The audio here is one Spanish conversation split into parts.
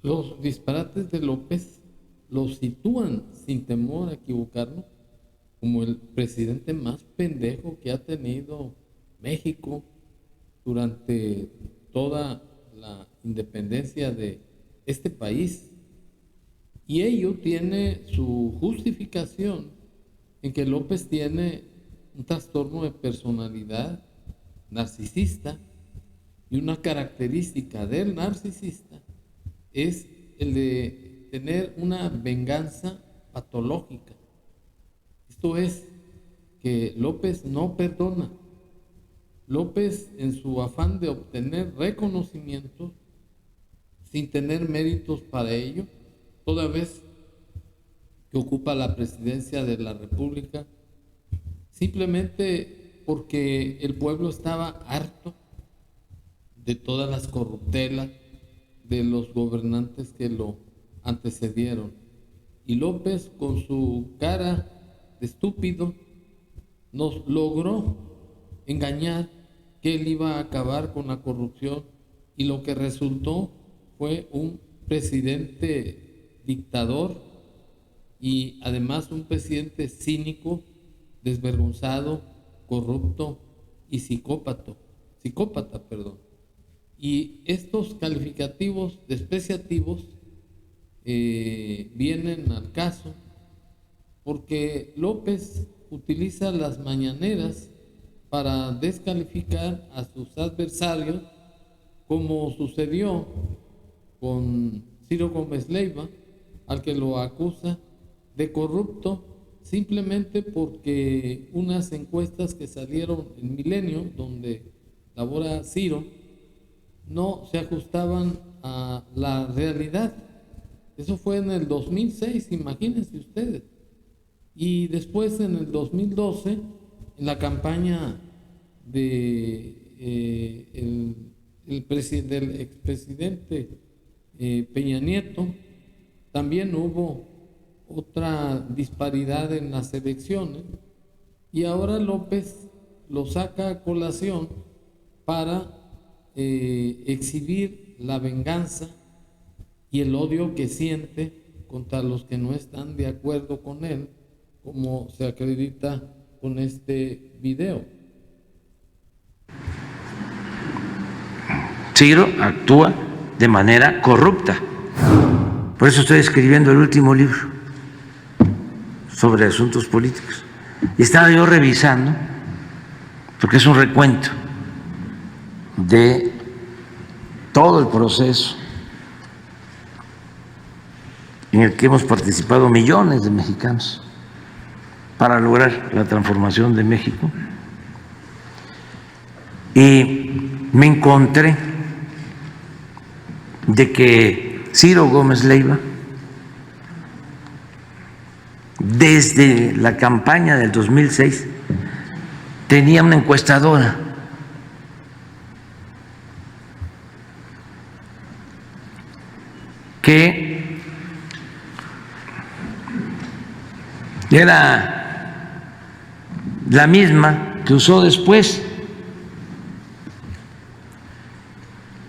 Los disparates de López los sitúan, sin temor a equivocarnos, como el presidente más pendejo que ha tenido México durante toda la independencia de este país. Y ello tiene su justificación en que López tiene un trastorno de personalidad narcisista, y una característica del narcisista es el de tener una venganza patológica. Esto es, que López no perdona. López, en su afán de obtener reconocimiento sin tener méritos para ello, toda vez que ocupa la presidencia de la República, simplemente porque el pueblo estaba harto de todas las corruptelas de los gobernantes que lo antecedieron. Y López, con su cara de estúpido, nos logró engañar que él iba a acabar con la corrupción, y lo que resultó fue un presidente dictador, y además un presidente cínico, desvergonzado, corrupto y psicópata, perdón. Y estos calificativos despreciativos vienen al caso porque López utiliza las mañaneras para descalificar a sus adversarios, como sucedió con Ciro Gómez Leiva, al que lo acusa de corrupto simplemente porque unas encuestas que salieron en Milenio, donde labora Ciro, no se ajustaban a la realidad. Eso fue en el 2006, imagínense ustedes. Y después, en el 2012, en la campaña de del expresidente Peña Nieto, también hubo otra disparidad en las elecciones, y ahora López lo saca a colación para exhibir la venganza y el odio que siente contra los que no están de acuerdo con él, como se acredita con este video. Ciro actúa de manera corrupta. Por eso estoy escribiendo el último libro sobre asuntos políticos. Y estaba yo revisando, porque es un recuento de todo el proceso en el que hemos participado millones de mexicanos para lograr la transformación de México. Y me encontré de que Ciro Gómez Leiva, desde la campaña del 2006, tenía una encuestadora que era la misma que usó después,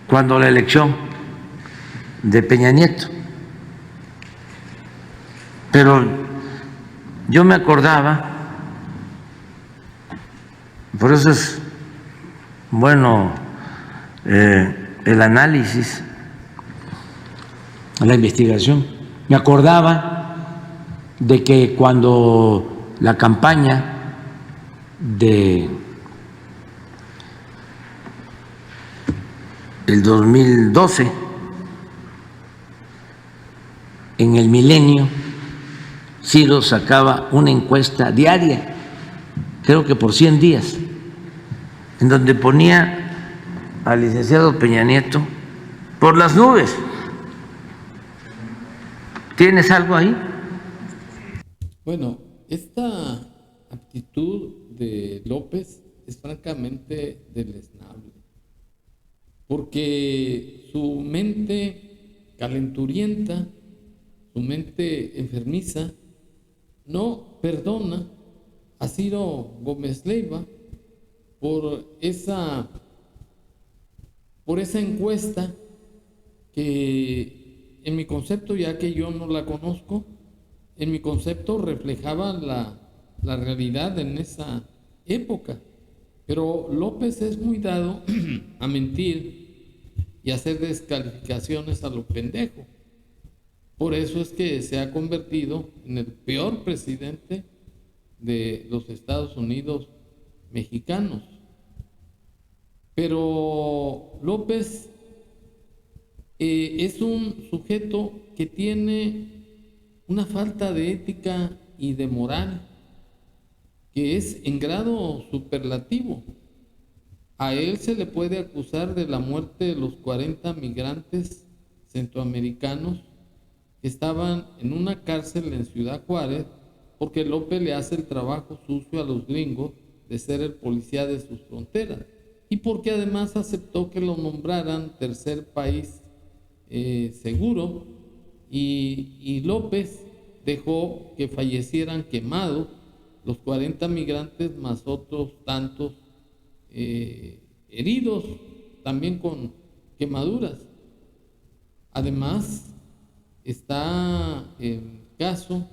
cuando la elección de Peña Nieto. Pero yo me acordaba, por eso es bueno el análisis, la investigación, me acordaba de que cuando la campaña de el 2012 en el Milenio, Ciro sacaba una encuesta diaria, creo que por 100 días, en donde ponía al licenciado Peña Nieto por las nubes. ¿Tienes algo ahí? Bueno, esta actitud de López es francamente deleznable, porque su mente calenturienta, su mente enfermiza, no perdona a Ciro Gómez Leiva por esa encuesta que en mi concepto, ya que yo no la conozco, en mi concepto reflejaba la realidad en esa época. Pero López es muy dado a mentir y a hacer descalificaciones a lo pendejo. Por eso es que se ha convertido en el peor presidente de los Estados Unidos mexicanos. Pero López es un sujeto que tiene una falta de ética y de moral que es en grado superlativo. A él se le puede acusar de la muerte de los 40 migrantes centroamericanos que estaban en una cárcel en Ciudad Juárez, porque López le hace el trabajo sucio a los gringos de ser el policía de sus fronteras, y porque además aceptó que lo nombraran tercer país seguro, y López dejó que fallecieran quemados los 40 migrantes más otros tantos heridos, también con quemaduras. Además, está el caso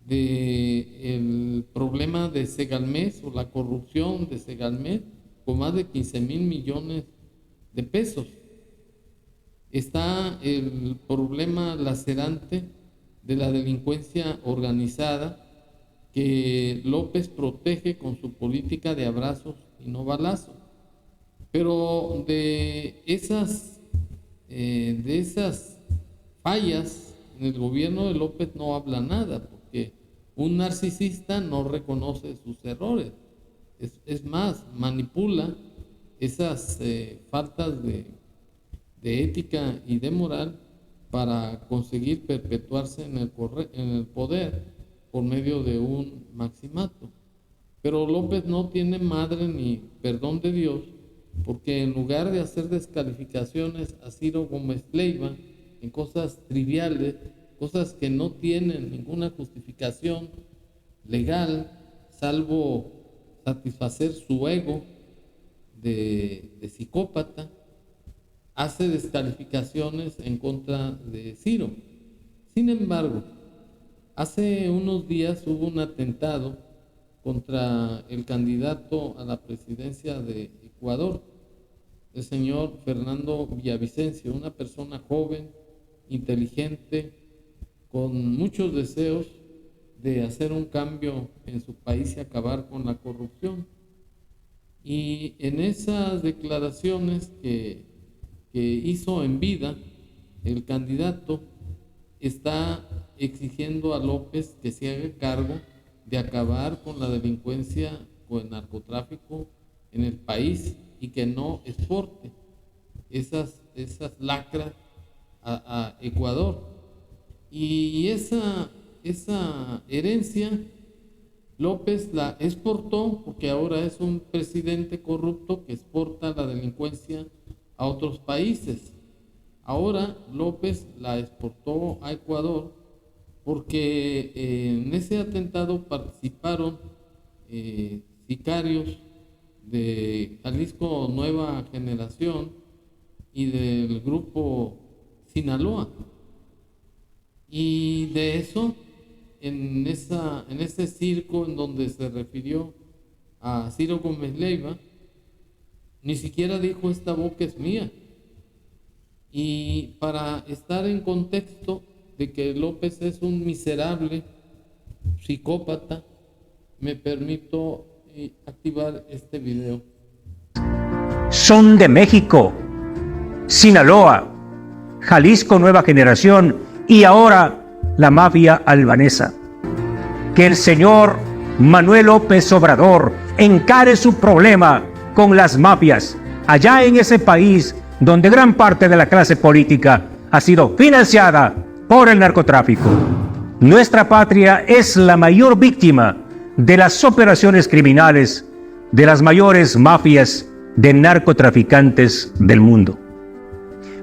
del problema de Segalmex, o la corrupción de Segalmex, con más de 15,000 millones de pesos. Está el problema lacerante de la delincuencia organizada, que López protege con su política de abrazos y no balazos. Pero de esas fallas en el gobierno de López no habla nada, porque un narcisista no reconoce sus errores. Es más, manipula esas faltas de ética y de moral para conseguir perpetuarse en el poder por medio de un maximato. Pero López no tiene madre ni perdón de Dios, porque en lugar de hacer descalificaciones a Ciro Gómez Leiva en cosas triviales, cosas que no tienen ninguna justificación legal, salvo satisfacer su ego de psicópata, hace descalificaciones en contra de Ciro. Sin embargo, hace unos días hubo un atentado contra el candidato a la presidencia de Ecuador, el señor Fernando Villavicencio, una persona joven, inteligente, con muchos deseos de hacer un cambio en su país y acabar con la corrupción. Y en esas declaraciones que hizo en vida, el candidato está exigiendo a López que se haga cargo de acabar con la delincuencia o el narcotráfico en el país y que no exporte esas lacras a Ecuador. Y esa herencia López la exportó, porque ahora es un presidente corrupto que exporta la delincuencia a otros países. Ahora López la exportó a Ecuador porque en ese atentado participaron sicarios de Jalisco Nueva Generación y del grupo Sinaloa. Y de eso, en ese circo en donde se refirió a Ciro Gómez Leiva, ni siquiera dijo esta boca es mía. Y para estar en contexto de que López es un miserable psicópata, me permito activar este video. Son de México, Sinaloa, Jalisco Nueva Generación y ahora la mafia albanesa. Que el señor Manuel López Obrador encare su problema con las mafias allá en ese país donde gran parte de la clase política ha sido financiada por el narcotráfico. Nuestra patria es la mayor víctima de las operaciones criminales de las mayores mafias de narcotraficantes del mundo.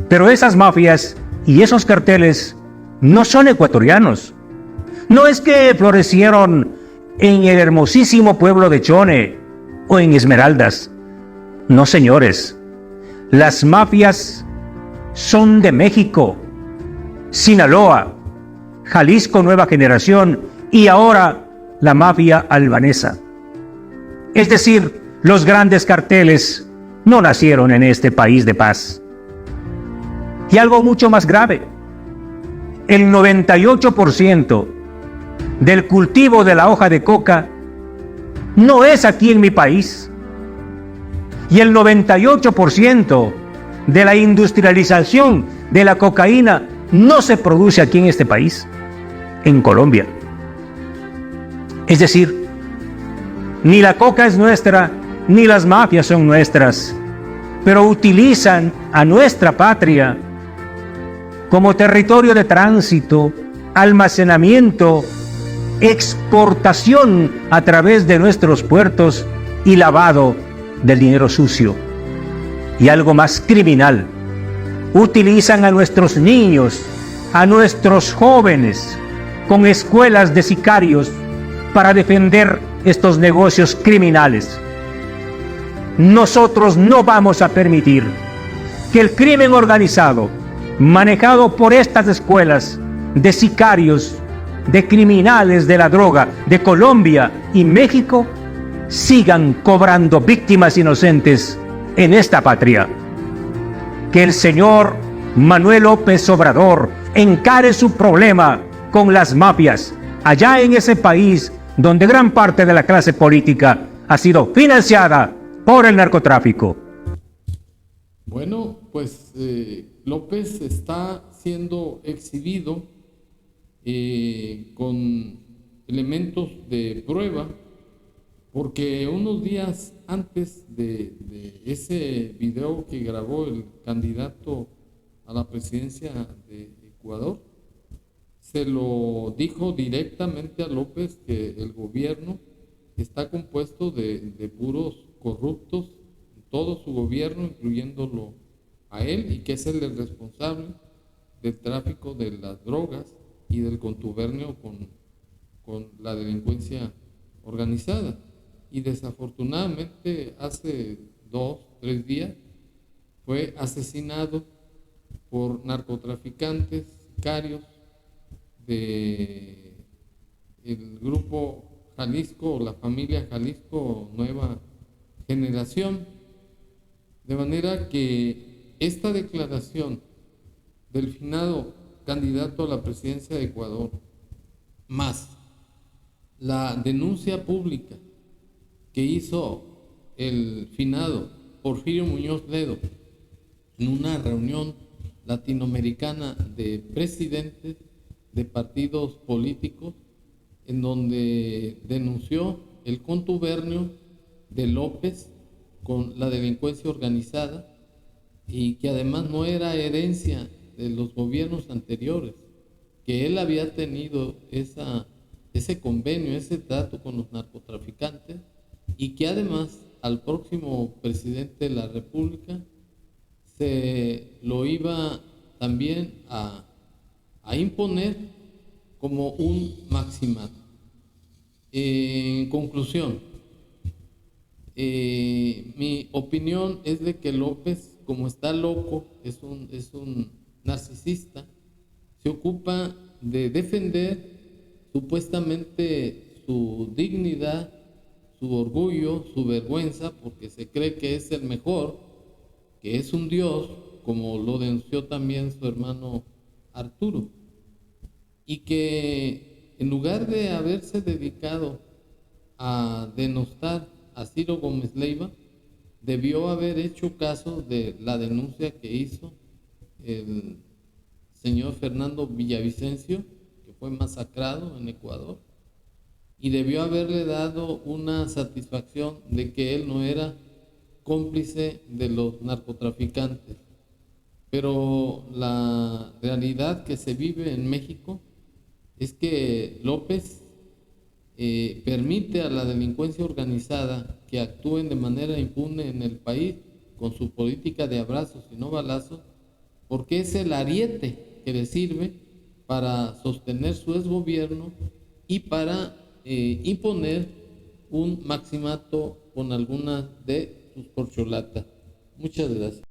Pero esas mafias y esos carteles no son ecuatorianos. No es que florecieron en el hermosísimo pueblo de Chone o en Esmeraldas. No, señores. Las mafias son de México, Sinaloa, Jalisco Nueva Generación y ahora la mafia albanesa. Es decir, los grandes carteles no nacieron en este país de paz. Y algo mucho más grave, el 98% del cultivo de la hoja de coca no es aquí en mi país. Y el 98% de la industrialización de la cocaína no se produce aquí en este país, en Colombia. Es decir, ni la coca es nuestra, ni las mafias son nuestras, pero utilizan a nuestra patria como territorio de tránsito, almacenamiento, exportación a través de nuestros puertos y lavado del dinero sucio. Y algo más criminal, utilizan a nuestros niños, a nuestros jóvenes, con escuelas de sicarios para defender estos negocios criminales. Nosotros no vamos a permitir que el crimen organizado, manejado por estas escuelas de sicarios, de criminales de la droga de Colombia y México, sigan cobrando víctimas inocentes en esta patria. Que el señor Manuel López Obrador encare su problema con las mafias allá en ese país donde gran parte de la clase política ha sido financiada por el narcotráfico. Bueno, pues López está siendo exhibido con elementos de prueba, porque unos días antes de ese video que grabó el candidato a la presidencia de Ecuador, se lo dijo directamente a López que el gobierno está compuesto de puros corruptos, todo su gobierno, incluyéndolo a él, y que es el responsable del tráfico de las drogas y del contubernio con la delincuencia organizada. Y desafortunadamente hace 2, 3 días fue asesinado por narcotraficantes, sicarios del grupo Jalisco, o la familia Jalisco Nueva Generación. De manera que esta declaración del finado candidato a la presidencia de Ecuador, más la denuncia pública que hizo el finado Porfirio Muñoz Ledo en una reunión latinoamericana de presidentes de partidos políticos, en donde denunció el contubernio de López con la delincuencia organizada, y que además no era herencia de los gobiernos anteriores, que él había tenido ese convenio, ese trato con los narcotraficantes, y que además al próximo presidente de la República se lo iba también a imponer como un maximato. En conclusión, mi opinión es de que López, como está loco, es un narcisista, se ocupa de defender supuestamente su dignidad, su orgullo, su vergüenza, porque se cree que es el mejor, que es un dios, como lo denunció también su hermano Arturo, y que en lugar de haberse dedicado a denostar a Ciro Gómez Leiva, debió haber hecho caso de la denuncia que hizo el señor Fernando Villavicencio, que fue masacrado en Ecuador, y debió haberle dado una satisfacción de que él no era cómplice de los narcotraficantes. Pero la realidad que se vive en México es que López permite a la delincuencia organizada que actúen de manera impune en el país con su política de abrazos y no balazos, porque es el ariete que le sirve para sostener su exgobierno y para imponer un maximato con algunas de sus corcholatas. Muchas gracias.